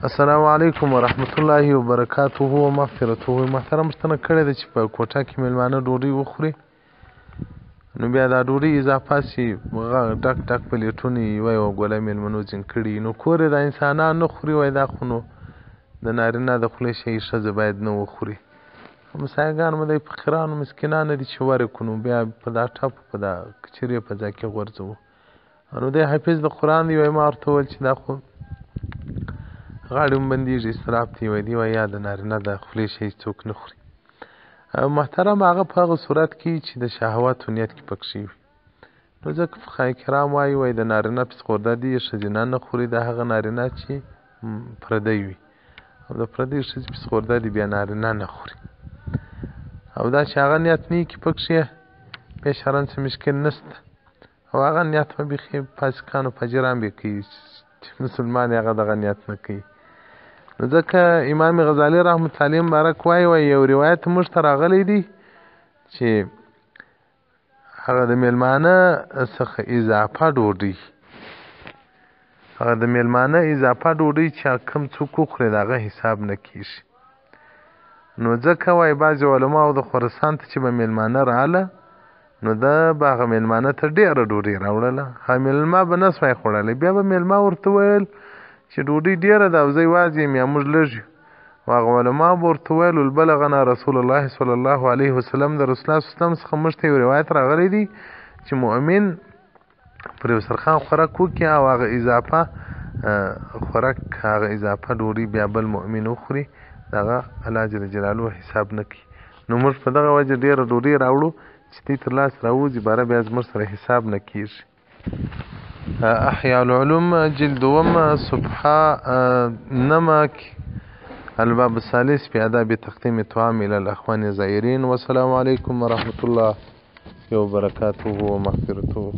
السلام علیکم ورحمت الله وبرکاته و مغفرته. محترم پوښتنه کړې ده چې په کوټه کې میلمانه ډوډۍ وخوري نو بیا دا ډوډۍ اضافه سي ډک ډک پلیټونه یوه ګوله میلمنو ځین کړي نو کور یې د انسانان نه خوري وایي دا خو نو د نارینه د خولې شی ښځه باید نه وخوري. مسایګان مو دی فقیرانو مسکینانو دي چې ورکړو نو بیا په دا ټپ په دا کچرې په ځای کې غورځوو نو دی حافظ د قرآن دی وایي ما ورته وویل چې دا خو غاړې هم بندېږي اسراف دی وایي دی وایي یا د نارینه د خولې شی څوک نه خوري. محترم هغه په هغه صورت کې چې د شهواتو نیت کې پکښې وي نو ځکه فقهای کرام وایي وایي د نارینه پسخورده دي ښځینه نه خوري د هغه نارینه چې پردی وي او د پردۍ ښځې پسخورده دي بیا نارینه نه خوري او دا چې هغه نیت نه وي کې پکښې بیا شرن څه مشکل نشته او هغه نیت به بیخي فاسقان او فاجران به کوي چې مسلمان هغه دغه نیت نه کوي. نو ځکه امام غزالی رحمت الله مبارک وایي وایي یو روایت موږ ته راغلی دی چې هغه د میلمانه څخه اضافه ډوډۍ هغه د میلمانه اضافه ډوډۍ چې کوم څوک وخوري د هغه حساب نه کېږي. نو ځکه وایي بعضې علماو د خراسان ته چې به میلمانه راله نو ده به هغه میلمانه ته ډېره ډوډۍ راوړله هغه میلمه به نه سوای خوړلی بیا به میلمه ورته ویل چې ډوډۍ ډېره ده او زه یوازې یم یا موږ لږ یو او هغه علما به ورته ویل البلغنا رسول الله صلی الله علیه وسلم د رسول الله صلی الله علیه وسلم څخه موږ ته یو روایت راغلی دی چې مؤمن پر یو سرخان خوراک وکړي او هغه اضافه خوراک هغه اضافه ډوډۍ بیا بل مؤمن وخوري د هغه الله جل جلاله حساب نه کوي. نو موږ په دغه وجه ډېره ډوډۍ راوړو چې دوی تر لاس راوځي باره بیا زموږ سره حساب نه کېږي. احیاء العلوم جلد دوم صفحه نمک الباب الثالث في آداب تقديم الطعام إلى الأخوان الزائرين. والسلام عليكم ورحمة الله وبركاته ومغفرته.